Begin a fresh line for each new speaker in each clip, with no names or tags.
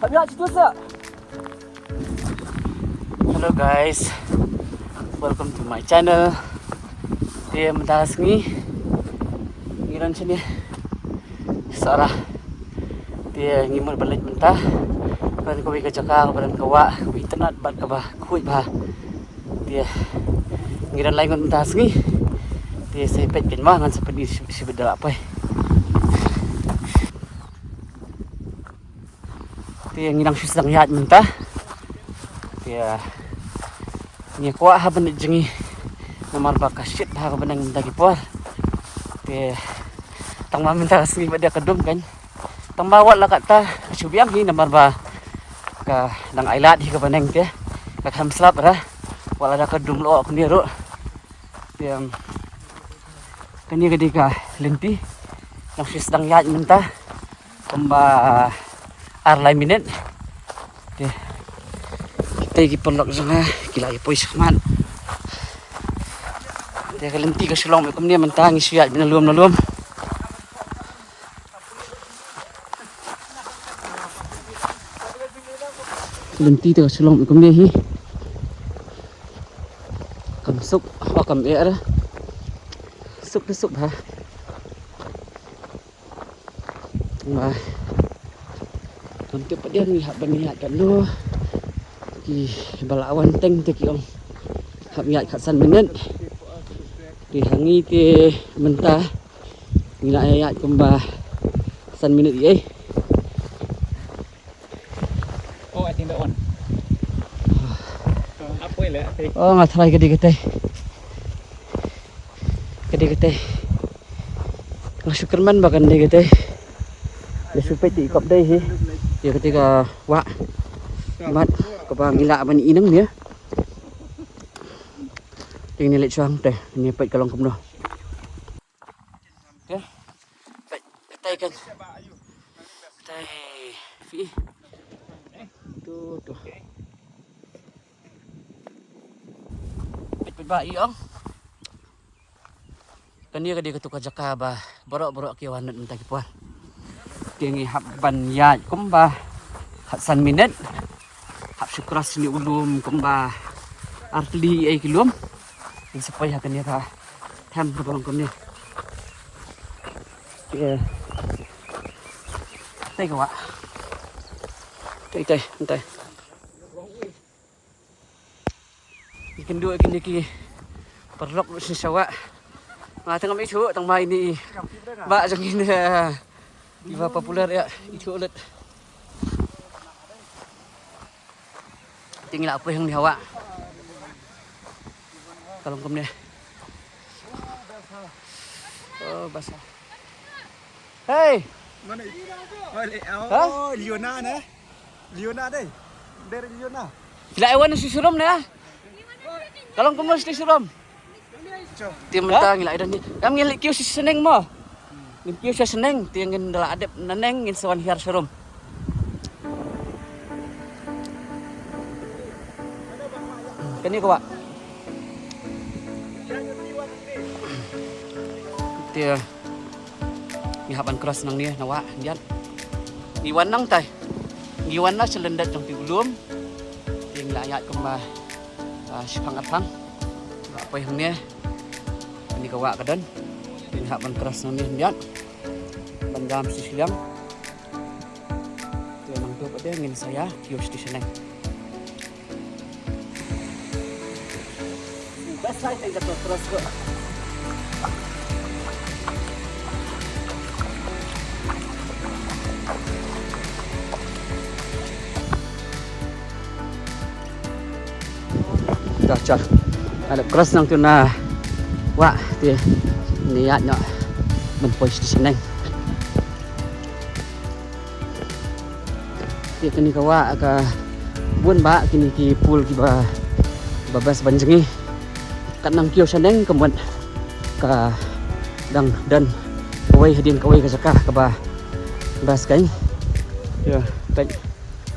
Hello guys, welcome to my channel. Dia mentas ni, ngiran sini. Seorang dia ngimut balik mentah. Kan kau ke Jakarta, kan kau internet bat kau kuit bah. Dia ngiran lain kan mentas ni. Dia sepet kan mah kan seperti si bedal apa. Dia ngirang susah ngiat mentah. Dia ni kuat haben jengi nomor bakasit bah benang minta kipor. Dia tang ma minta sini pada kedum kan. Tang bawa lah kata subiang ni nomor ba ka dang ailat hi ka benang dia. Ka kham slap ra. Wala da kedum lo aku ni ro. Dia kani ketika lenti yang sedang yat minta kemba arlai minit. Dia kita perlu sana kila pois man. Dia kelenti ke selong kum ni mentang isiat nalum. Kelenti tu selong kum ni hi. Kam suk ho kam er. Suk ha. Wah. Nanti pada ni hak baniat kan lu. Balawan teng te kiong hak niat khasan minit di hangi te mentah ngila ayat kemba san minit ye.
Oh, I think that one. Apa lah?
Oh ngatrai gede-gede. Ang Superman bahkan gede. Dia supaya diikop deh sih. Dia ketika wak mat kebang ngila ban inang dia. Ting ni lek chuang teh, ni pait kalong kum noh. Ya. Pait katai kan. Katai fi. Tu. Pait ba iong. Kani ka di ketuk Jakarta ba. Borok-borok kiwanut entah kipuan. Tingi hab ban ya kum ba. Hatsan minit. Hap syukras ni ulum kumba artli ai kilom in supaya kan dia ta tham berong kum ni ya tai ka wa tai entai ikan dua ikan iki perlok si sawa tengah mai thu tang mai ni ba jang ni diva popular ya itu ulet. Tinggal apa yang dihawa kalau kum ni oh basah hey
Mana itu? Oh, Liona ni. Liona deh. Dari Liona.
sila ewan si surom na kalau kum mesti surom tim mentang ngila dan kam ngil kiu si seneng mo ngil kiu si seneng tingin dala adep naneng ngin sawan hiar surom. Kani ko ba? Dia ngihapan keras nang ni nawa dian. Iwan nang tai. Iwan na selendat jong pigulum. Ting layat kemba sipang apang. Apa yang ni? Kani ko wa kadan. Ngihapan keras nang ni dian. Bandam sisilang. Dia nang tu pada ngin saya kios di sana. Saya tinggal terus ke. Dah. Ada keras nang tu na. Wah, dia niat nak menpois di sana. Dia kini kawa ka bun ba kini ki pool ki ba babas banjengi. Kanang kio saneng kemudian ka dang dan kawai hadin kawai ka saka ka ba bas kai ya baik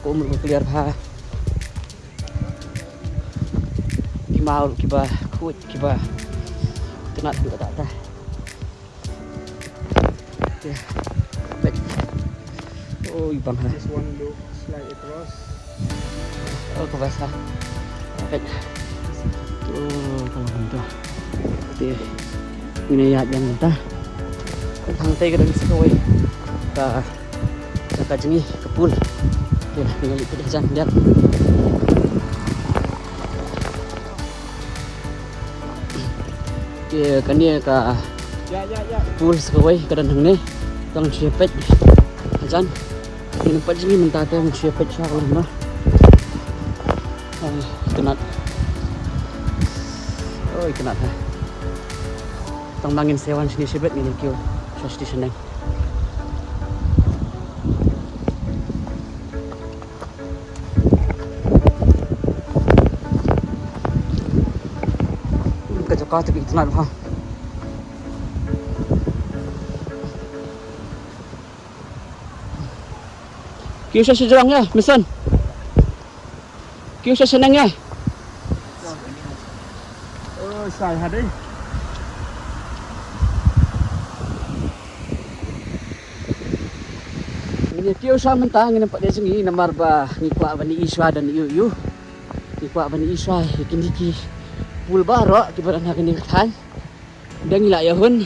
ko umur clear ha kimau kiba kut kiba tenat du tak ya baik oh ibang ha
This one looks slide across.
Oh, kebasah. Perfect. Tuh, kalau gitu. Jadi, ini ya yang kita. Santai ke dalam sekawai. Kita jengi ke pool. Ya, tinggal ikut aja lihat. Ya, kan dia ke
Ya.
pool sekawai ke dalam ni. Tang cepet. Ajan. Ini nampak jengi mentata yang cepet siya kalau mah. Kenat. Oh, kenat ha. Tang bangin sewan sini sebet ni kyo. Sa station nang. Kacau tu kenat ha. Kyo sa sejarang ya, Mason. Kyo sa senang ya.
Oh, sai hạt đi.
Ini kyo sa mentang ini nampak dia sengi namar ba ngikwa bani Iswa dan Yu. Ngikwa bani Iswa kini ki pul baro ki badan ha kini kan. Dan ngila yahun.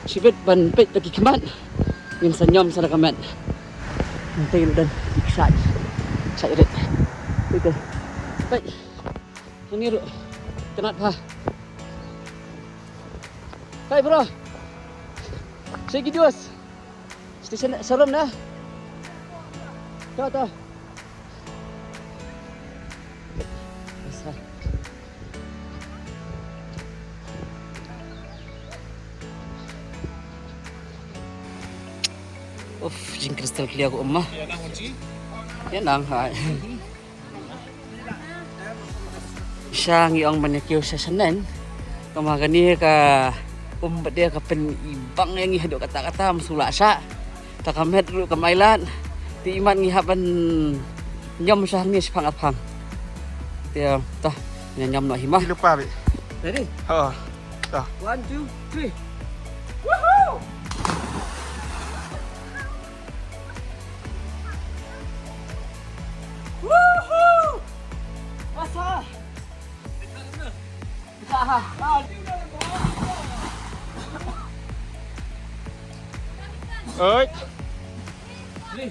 Sibet ban pet taki kemat. Ngin senyum sana kemat. Nanti dan ikshad. Cairit. Itu. Baik. Ini ru. Kenat ha. Baik bro. Saya gidios. Station seram dah. Tahu. Besar. Jing kristal clear ko umma. Yan lang ha. Siya ngiyong manikyo sa sanan. Kamagani ka umbat dia ka penibang yang ihadok kata-kata masula siya. Takamet ru kamailan. Ti iman ngihaban nyom sa ni sepang-apang. Dia tah nyom nak himah.
Lupa be.
Ready?
Ha. Dah.
1 2 3. Woohoo! Basah.
Ơi.
Đi.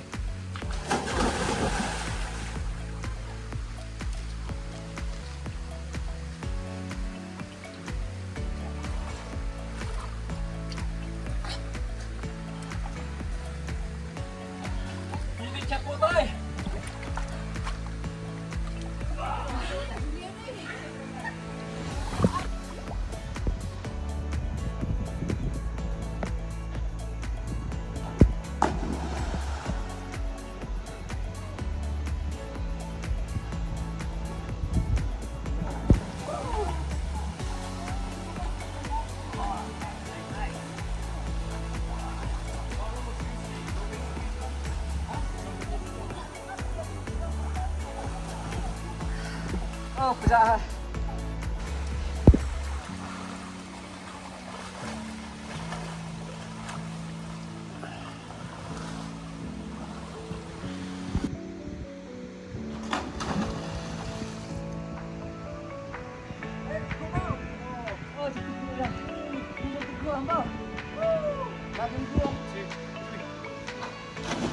Đi chặt cô ơi. Oh, pejah.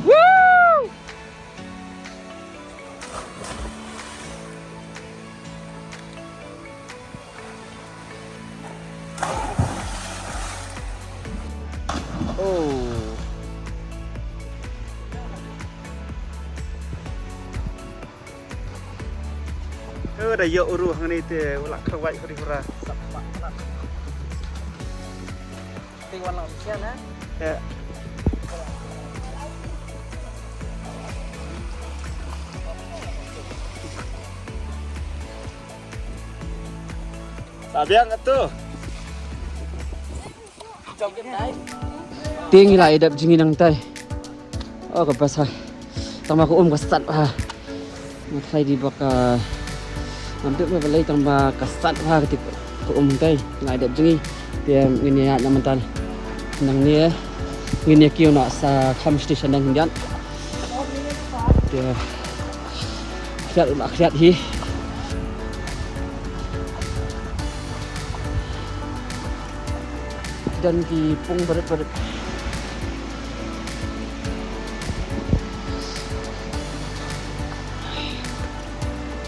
Woo! Oh.
Dah yo uruh ngani te ulak khawai hori hora.
Tingwan lang siya na.
Ya. Sabiang tu.
Tinggi lah idap jingi nang tay. Oh kapasa. Tama ko kasat ha. Matay di baka nanti mo balay tamba kasat ha ketik ko tay. Ngai idap jingi. Dia ngini ya namantan. Nang ni ngini kiyo na sa cam station nang yan. Dia akyat ulah akyat hi. Dan kipung berat-berat.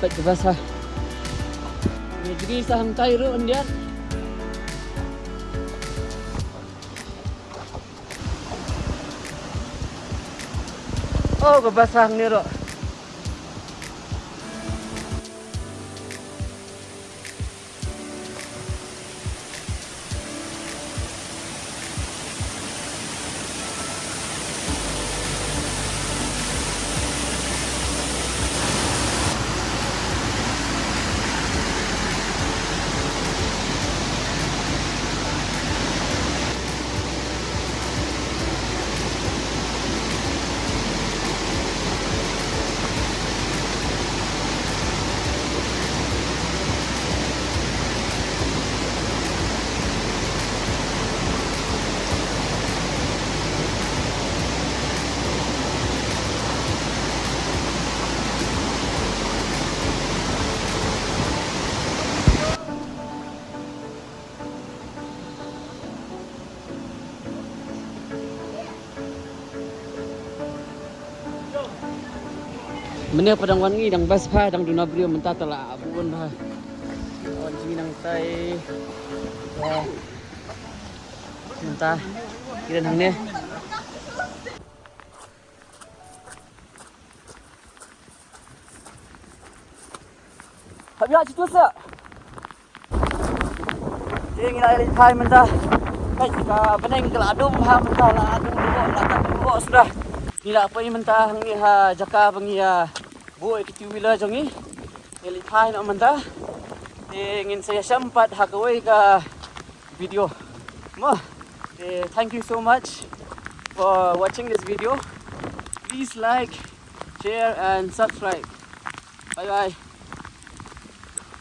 Baik basah. Ini jadi sahang Cairo andian. Oh, kebasah ni ro. Mene padang wangi dang bas pha dang duna brio menta tala buon pha. On sini nang tai. Ya. Menta. Kira nang ne. Habis situ sa. Ding ila ila thai menta. Hai ka beneng keladum ha menta la adum la sudah. Nila apa ini menta hang ni ha jaka bangi ya. Buat ke wila jongi elitai nak menta ingin saya sempat hakawai ke video mah thank you so much for watching this video. Please like, share and subscribe. Bye bye.